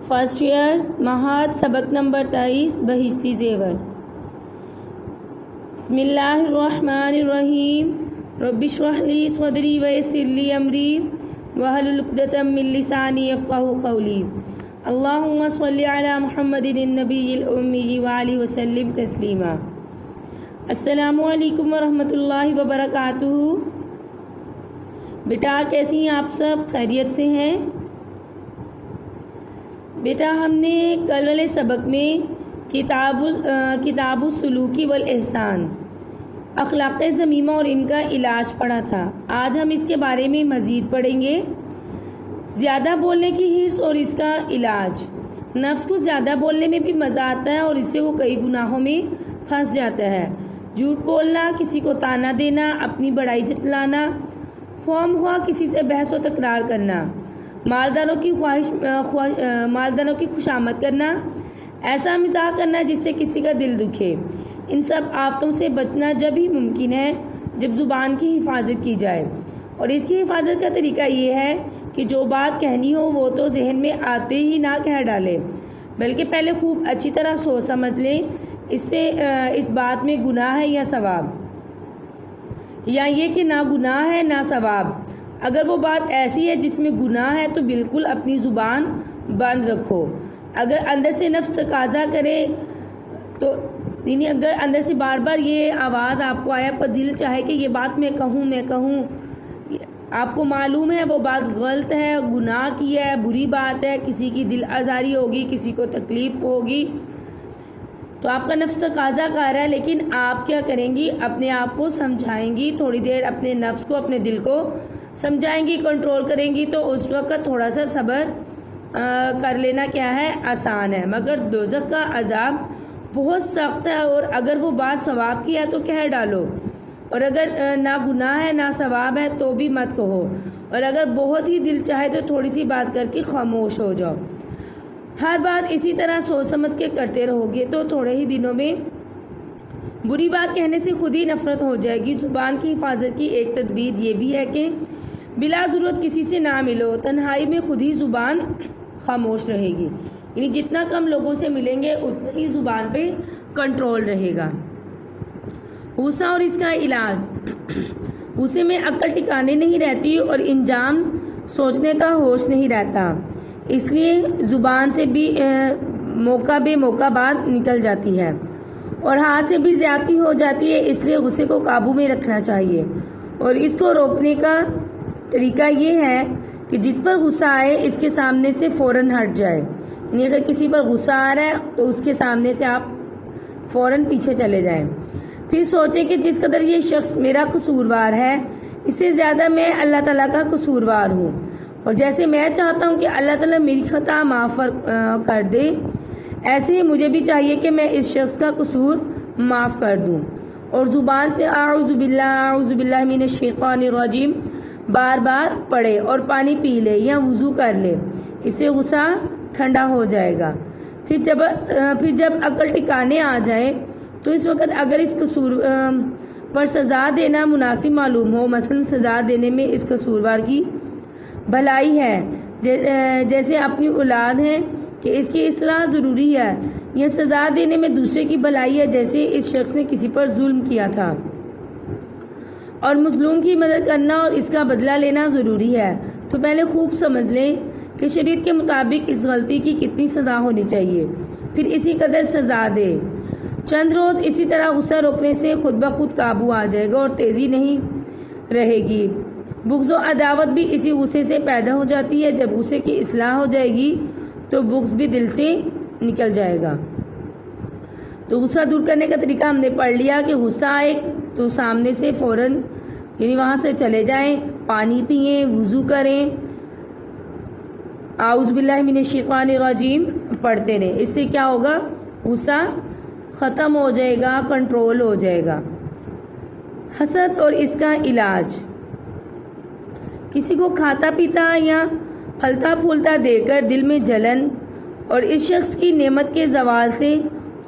First year مہاد سبق number 23 Bahishti Zewar. بسم اللہ الرحمن الرحیم۔ رب اشرح لی صدری ویسر لی امری واحلل عقدۃ من لسانی یفقہوا قولی۔ اللہم صلی علی محمد النبی الامی وآلہ وسلم تسلیما۔ السلام علیکم ورحمۃ اللہ وبرکاتہ۔ بیٹا کیسی ہیں آپ سب؟ خیریت سے ہیں؟ بیٹا ہم نے کل والے سبق میں کتاب السلوکی والاحسان اخلاق ذمیمہ اور ان کا علاج پڑھا تھا۔ آج ہم اس کے بارے میں مزید پڑھیں گے۔ زیادہ بولنے کی حرص اور اس کا علاج۔ نفس کو زیادہ بولنے میں بھی مزہ آتا ہے اور اس سے وہ کئی گناہوں میں پھنس جاتا ہے۔ جھوٹ بولنا، کسی کو طعنہ دینا، اپنی بڑائی جتلانا، خواہ مخواہ کسی سے بحث و تکرار کرنا، مالداروں کی خوشامد کرنا، ایسا مزاح کرنا جس سے کسی کا دل دکھے، ان سب آفتوں سے بچنا جب ہی ممکن ہے جب زبان کی حفاظت کی جائے۔ اور اس کی حفاظت کا طریقہ یہ ہے کہ جو بات کہنی ہو وہ تو ذہن میں آتے ہی نہ کہہ ڈالے، بلکہ پہلے خوب اچھی طرح سوچ سمجھ لیں اس بات میں گناہ ہے یا ثواب، یا یہ کہ نہ گناہ ہے نہ ثواب۔ اگر وہ بات ایسی ہے جس میں گناہ ہے تو بالکل اپنی زبان بند رکھو۔ اگر اندر سے نفس تقاضا کرے تو اگر اندر سے بار بار یہ آواز آپ کو آئے، آپ کا دل چاہے کہ یہ بات میں کہوں، آپ کو معلوم ہے وہ بات غلط ہے، گناہ کی ہے، بری بات ہے، کسی کی دل آزاری ہوگی، کسی کو تکلیف ہوگی، تو آپ کا نفس تقاضا کر رہا ہے، لیکن آپ کیا کریں گی؟ اپنے آپ کو سمجھائیں گی، تھوڑی دیر اپنے نفس کو، اپنے دل کو سمجھائیں گی، کنٹرول کریں گی، تو اس وقت تھوڑا سا صبر کر لینا کیا ہے؟ آسان ہے۔ مگر دوزخ کا عذاب بہت سخت ہے، اور اگر وہ بات ثواب کی ہے تو کہہ ڈالو، اور اگر نہ گناہ ہے نہ ثواب ہے تو بھی مت کہو، اور اگر بہت ہی دل چاہے تو تھوڑی سی بات کر کے خاموش ہو جاؤ۔ ہر بات اسی طرح سوچ سمجھ کے کرتے رہو گے تو تھوڑے ہی دنوں میں بری بات کہنے سے خود ہی نفرت ہو جائے گی۔ زبان کی حفاظت کی ایک تدبیر یہ بھی ہے کہ بلا ضرورت کسی سے نہ ملو، تنہائی میں خود ہی زبان خاموش رہے گی، یعنی جتنا کم لوگوں سے ملیں گے اتنا ہی زبان پہ کنٹرول رہے گا۔ غصہ اور اس کا علاج۔ غصے میں عقل ٹھکانے نہیں رہتی اور انجام سوچنے کا ہوش نہیں رہتا، اس لیے زبان سے بھی موقع بے موقع بات نکل جاتی ہے اور ہاتھ سے بھی زیادتی ہو جاتی ہے، اس لیے غصے کو قابو میں رکھنا چاہیے۔ اور اس کو روکنے کا طریقہ یہ ہے کہ جس پر غصہ آئے اس کے سامنے سے فوراً ہٹ جائے، یعنی اگر کسی پر غصہ آ رہا ہے تو اس کے سامنے سے آپ فوراً پیچھے چلے جائیں۔ پھر سوچیں کہ جس قدر یہ شخص میرا قصوروار ہے، اس سے زیادہ میں اللہ تعالیٰ کا قصوروار ہوں، اور جیسے میں چاہتا ہوں کہ اللہ تعالیٰ میری خطا معاف کر دے، ایسے ہی مجھے بھی چاہیے کہ میں اس شخص کا قصور معاف کر دوں۔ اور زبان سے اعوذ باللہ من الشیطان الرجیم بار بار پڑھے اور پانی پی لے یا وضو کر لے، اس سے غصہ ٹھنڈا ہو جائے گا۔ پھر جب عقل ٹھکانے آ جائے تو اس وقت اگر اس قصور پر سزا دینا مناسب معلوم ہو، مثلا سزا دینے میں اس قصوروار کی بھلائی ہے، جیسے اپنی اولاد ہے کہ اس کی اصلاح ضروری ہے، یا سزا دینے میں دوسرے کی بھلائی ہے، جیسے اس شخص نے کسی پر ظلم کیا تھا اور مظلوم کی مدد کرنا اور اس کا بدلہ لینا ضروری ہے، تو پہلے خوب سمجھ لیں کہ شریعت کے مطابق اس غلطی کی کتنی سزا ہونی چاہیے، پھر اسی قدر سزا دے۔ چند روز اسی طرح غصہ روکنے سے خود بخود قابو آ جائے گا اور تیزی نہیں رہے گی۔ بغض و عداوت بھی اسی غصے سے پیدا ہو جاتی ہے، جب غصے کی اصلاح ہو جائے گی تو بغض بھی دل سے نکل جائے گا۔ تو غصہ دور کرنے کا طریقہ ہم نے پڑھ لیا کہ غصہ آئے تو سامنے سے فوراً یعنی وہاں سے چلے جائیں، پانی پئیں، وضو کریں، اعوذ باللہ من الشیطان الرجیم پڑھتے رہیں، اس سے کیا ہوگا؟ غصہ ختم ہو جائے گا، کنٹرول ہو جائے گا۔ حسد اور اس کا علاج۔ کسی کو کھاتا پیتا یا پھلتا پھولتا دیکھ کر دل میں جلن اور اس شخص کی نعمت کے زوال سے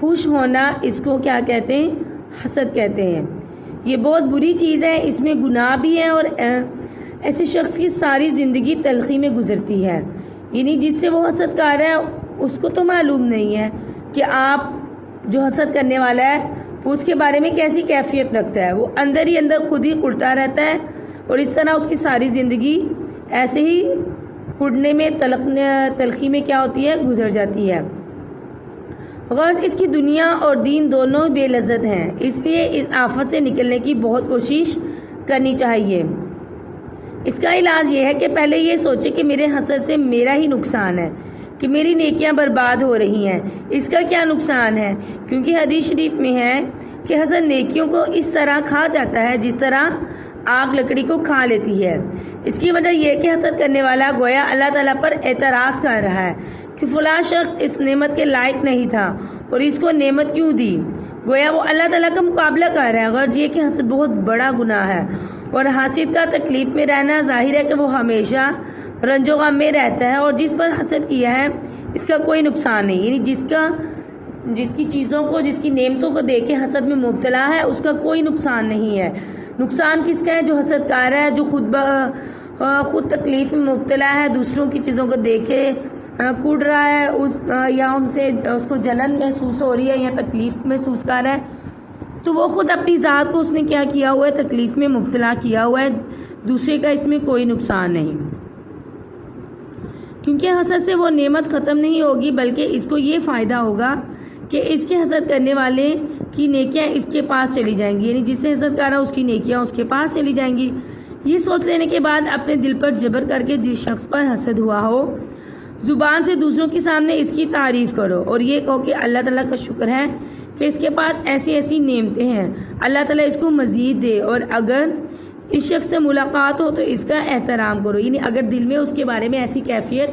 خوش ہونا، اس کو کیا کہتے ہیں؟ حسد کہتے ہیں۔ یہ بہت بری چیز ہے، اس میں گناہ بھی ہے اور ایسے شخص کی ساری زندگی تلخی میں گزرتی ہے، یعنی جس سے وہ حسد کر رہا ہے اس کو تو معلوم نہیں ہے کہ آپ جو حسد کرنے والا ہے اس کے بارے میں کیسی کیفیت رکھتا ہے. وہ اندر ہی اندر خود ہی کڑتا رہتا ہے اور اس طرح اس کی ساری زندگی ایسے ہی کڑنے میں تلخی میں کیا ہوتی ہے گزر جاتی ہے. غرض اس کی دنیا اور دین دونوں بے لذت ہیں. اس لیے اس آفت سے نکلنے کی بہت کوشش کرنی چاہیے. اس کا علاج یہ ہے کہ پہلے یہ سوچے کہ میرے حسد سے میرا ہی نقصان ہے کہ میری نیکیاں برباد ہو رہی ہیں. اس کا کیا نقصان ہے؟ کیونکہ حدیث شریف میں ہے کہ حسد نیکیوں کو اس طرح کھا جاتا ہے جس طرح آگ لکڑی کو کھا لیتی ہے. اس کی وجہ یہ کہ حسد کرنے والا گویا اللہ تعالیٰ پر اعتراض کر رہا ہے کہ فلاں شخص اس نعمت کے لائق نہیں تھا اور اس کو نعمت کیوں دی. گویا وہ اللہ تعالیٰ کا مقابلہ کر رہا ہے. غرض یہ کہ حسد بہت بڑا گناہ ہے اور حاسد کا تکلیف میں رہنا ظاہر ہے کہ وہ ہمیشہ رنج و غم میں رہتا ہے اور جس پر حسد کیا ہے اس کا کوئی نقصان نہیں. یعنی جس کی چیزوں کو جس کی نعمتوں کو دیکھ کے حسد میں مبتلا ہے اس کا کوئی نقصان نہیں ہے. نقصان کس کا ہے؟ جو حسد کار ہے, جو خود تکلیف میں مبتلا ہے, دوسروں کی چیزوں کو دیکھے کڑ رہا ہے یا ان سے اس کو جلن محسوس ہو رہی ہے یا تکلیف محسوس کر رہا ہے, تو وہ خود اپنی ذات کو اس نے کیا کیا ہوا ہے تکلیف میں مبتلا کیا ہوا ہے. دوسرے کا اس میں کوئی نقصان نہیں, کیونکہ حسد سے وہ نعمت ختم نہیں ہوگی بلکہ اس کو یہ فائدہ ہوگا کہ اس کے حسد کرنے والے کی نیکیاں اس کے پاس چلی جائیں گی. یعنی جس سے حسد کر رہا اس کی نیکیاں اس کے پاس چلی جائیں گی. یہ سوچ لینے کے بعد اپنے دل پر جبر کر کے جس شخص پر حسد ہوا ہو زبان سے دوسروں کے سامنے اس کی تعریف کرو اور یہ کہو کہ اللہ تعالیٰ کا شکر ہے کہ اس کے پاس ایسی ایسی نعمتیں ہیں, اللہ تعالیٰ اس کو مزید دے. اور اگر اس شخص سے ملاقات ہو تو اس کا احترام کرو. یعنی اگر دل میں اس کے بارے میں ایسی کیفیت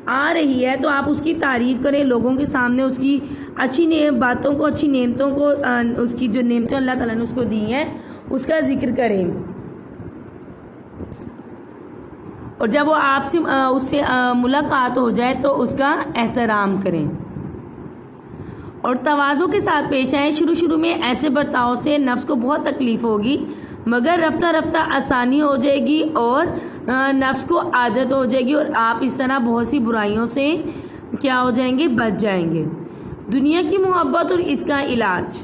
آ رہی ہے تو آپ اس کی تعریف کریں لوگوں کے سامنے, اس کی اچھی باتوں کو, اچھی نعمتوں کو, اس کی جو نعمتیں اللہ تعالیٰ نے اس کو دی ہیں اس کا ذکر کریں. اور جب وہ آپ سے اس سے ملاقات ہو جائے تو اس کا احترام کریں اور تواضع کے ساتھ پیش آئیں. شروع میں ایسے برتاؤ سے نفس کو بہت تکلیف ہوگی مگر رفتہ رفتہ آسانی ہو جائے گی اور نفس کو عادت ہو جائے گی اور آپ اس طرح بہت سی برائیوں سے کیا ہو جائیں گے, بچ جائیں گے. دنیا کی محبت اور اس کا علاج.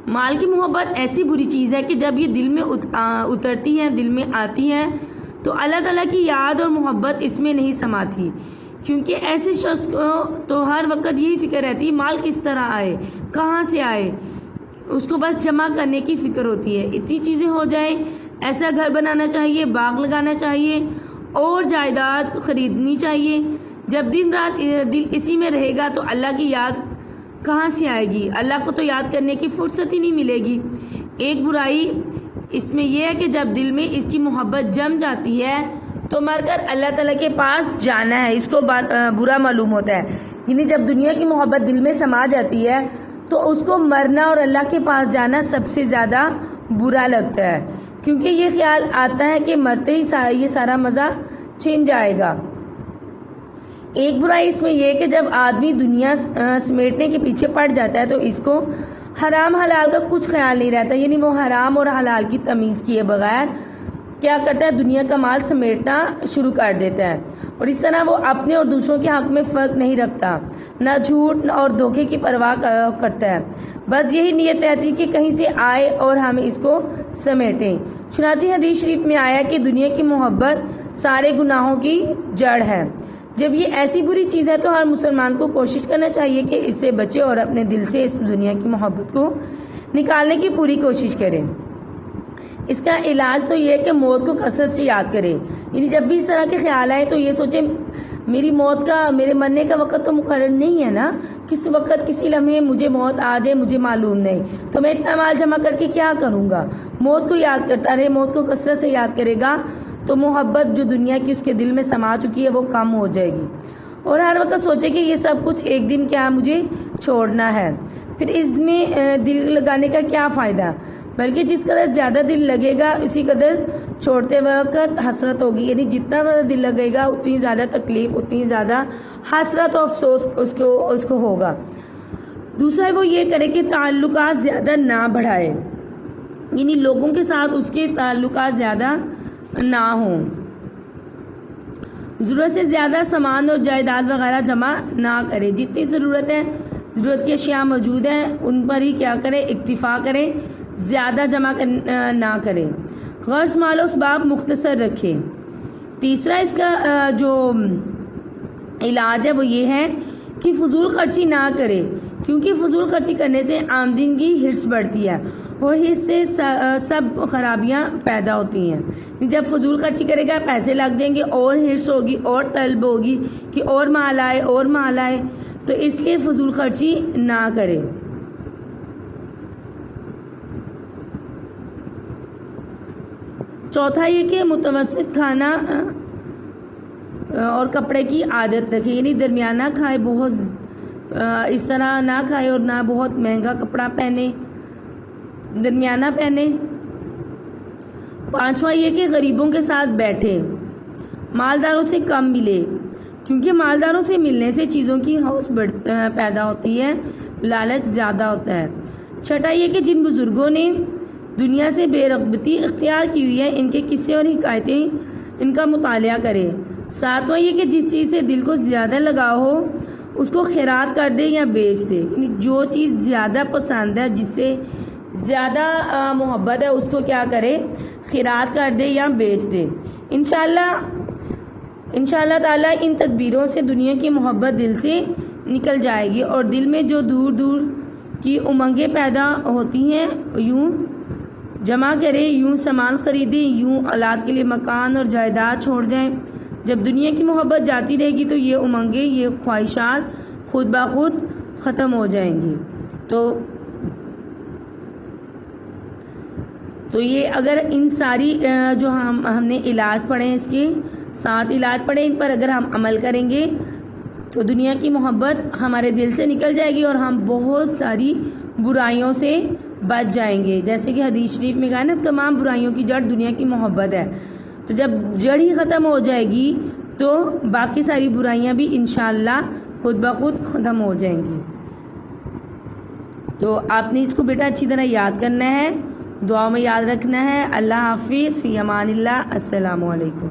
مال کی محبت ایسی بری چیز ہے کہ جب یہ دل میں اترتی ہے, دل میں آتی ہے تو اللہ تعالیٰ کی یاد اور محبت اس میں نہیں سماتی. کیونکہ ایسے شخص کو تو ہر وقت یہی فکر رہتی ہے مال کس طرح آئے, کہاں سے آئے. اس کو بس جمع کرنے کی فکر ہوتی ہے. اتنی چیزیں ہو جائیں, ایسا گھر بنانا چاہیے, باغ لگانا چاہیے اور جائیداد خریدنی چاہیے. جب دن رات دل اسی میں رہے گا تو اللہ کی یاد کہاں سے آئے گی. اللہ کو تو یاد کرنے کی فرصت ہی نہیں ملے گی. ایک برائی اس میں یہ ہے کہ جب دل میں اس کی محبت جم جاتی ہے تو مر کر اللہ تعالیٰ کے پاس جانا ہے اس کو برا معلوم ہوتا ہے. یعنی جب دنیا کی محبت دل میں سما جاتی ہے تو اس کو مرنا اور اللہ کے پاس جانا سب سے زیادہ برا لگتا ہے, کیونکہ یہ خیال آتا ہے کہ مرتے ہی یہ سارا مزہ چھن جائے گا. ایک برائی اس میں یہ کہ جب آدمی دنیا سمیٹنے کے پیچھے پڑ جاتا ہے تو اس کو حرام حلال کا کچھ خیال نہیں رہتا. یعنی وہ حرام اور حلال کی تمیز کیے بغیر کیا کرتا ہے, دنیا کا مال سمیٹنا شروع کر دیتا ہے اور اس طرح وہ اپنے اور دوسروں کے حق میں فرق نہیں رکھتا, نہ جھوٹ اور دھوکے کی پرواہ کرتا ہے. بس یہی نیت رہتی کہ کہیں سے آئے اور ہم اس کو سمیٹیں. چنانچہ حدیث شریف میں آیا کہ دنیا کی محبت سارے گناہوں کی جڑ ہے. جب یہ ایسی بری چیز ہے تو ہر مسلمان کو کوشش کرنا چاہیے کہ اس سے بچے اور اپنے دل سے اس دنیا کی محبت کو نکالنے کی پوری کوشش کریں. اس کا علاج تو یہ ہے کہ موت کو کثرت سے یاد کرے. یعنی جب بھی اس طرح کے خیال آئے تو یہ سوچیں میری موت کا, میرے مرنے کا وقت تو مقرر نہیں ہے نا, کس وقت کسی لمحے مجھے موت آ جائے مجھے معلوم نہیں, تو میں اتنا مال جمع کر کے کیا کروں گا. موت کو یاد کرتا رہے, موت کو کثرت سے یاد کرے گا تو محبت جو دنیا کی اس کے دل میں سما چکی ہے وہ کم ہو جائے گی. اور ہر وقت سوچے کہ یہ سب کچھ ایک دن کیا مجھے چھوڑنا ہے, پھر اس میں دل لگانے کا کیا فائدہ. بلکہ جس قدر زیادہ دل لگے گا اسی قدر چھوڑتے وقت حسرت ہوگی. یعنی جتنا زیادہ دل لگے گا اتنی زیادہ تکلیف, اتنی زیادہ حسرت و افسوس اس کو ہوگا. دوسرا وہ یہ کرے کہ تعلقات زیادہ نہ بڑھائے, یعنی لوگوں کے ساتھ اس کے تعلقات زیادہ نہ ہوں. ضرورت سے زیادہ سامان اور جائیداد وغیرہ جمع نہ کرے، جتنی ضرورت ہے، ضرورت کی اشیاء موجود ہیں ان پر ہی کیا کرے، اکتفا کرے، زیادہ جمع نہ کرے۔ غرض مال و اسباب مختصر رکھے۔ تیسرا اس کا جو علاج ہے وہ یہ ہے کہ فضول خرچی نہ کرے، کیونکہ فضول خرچی کرنے سے آمدنی کی حرص بڑھتی ہے اور حرص سے سب خرابیاں پیدا ہوتی ہیں۔ جب فضول خرچی کرے گا پیسے لگ جائیں گے اور حرص ہوگی اور طلب ہوگی کہ اور مال آئے اور مال آئے، تو اس لیے فضول خرچی نہ کرے۔ چوتھا یہ کہ متوسط کھانا اور کپڑے کی عادت رکھے، یعنی درمیانہ کھائے، بہت اس طرح نہ کھائے اور نہ بہت مہنگا کپڑا پہنے، درمیانہ پہنے۔ پانچواں یہ کہ غریبوں کے ساتھ بیٹھے، مالداروں سے کم ملے، کیونکہ مالداروں سے ملنے سے چیزوں کی ہوس پیدا ہوتی ہے، لالچ زیادہ ہوتا ہے۔ چھٹا یہ کہ جن بزرگوں نے دنیا سے بے رغبتی اختیار کی ہوئی ہے ان کے قصے اور حکایتیں ان کا مطالعہ کرے۔ ساتواں یہ کہ جس چیز سے دل کو زیادہ لگاؤ ہو اس کو خیرات کر دے یا بیچ دے، یعنی جو چیز زیادہ پسند ہے، جس سے زیادہ محبت ہے، اس کو کیا کرے، خیرات کر دے یا بیچ دے۔ انشاءاللہ تعالیٰ ان تدبیروں سے دنیا کی محبت دل سے نکل جائے گی اور دل میں جو دور دور کی امنگیں پیدا ہوتی ہیں یوں جمع کریں، یوں سامان خریدیں، یوں اولاد کے لیے مکان اور جائیداد چھوڑ جائیں۔ جب دنیا کی محبت جاتی رہے گی تو یہ امنگیں، یہ خواہشات خود بخود ختم ہو جائیں گی۔ تو یہ اگر ان ساری جو ہم نے علاج پڑھے، اس کے 7 علاج پڑھے، ان پر اگر ہم عمل کریں گے تو دنیا کی محبت ہمارے دل سے نکل جائے گی اور ہم بہت ساری برائیوں سے بچ جائیں گے۔ جیسے کہ حدیث شریف میں کہا نا، تمام برائیوں کی جڑ دنیا کی محبت ہے۔ تو جب جڑ ہی ختم ہو جائے گی تو باقی ساری برائیاں بھی انشاءاللہ خود بخود ختم ہو جائیں گی۔ تو آپ نے اس کو بیٹا اچھی طرح یاد کرنا ہے، دعا میں یاد رکھنا ہے۔ اللہ حافظ، فی امان اللہ، السلام علیکم۔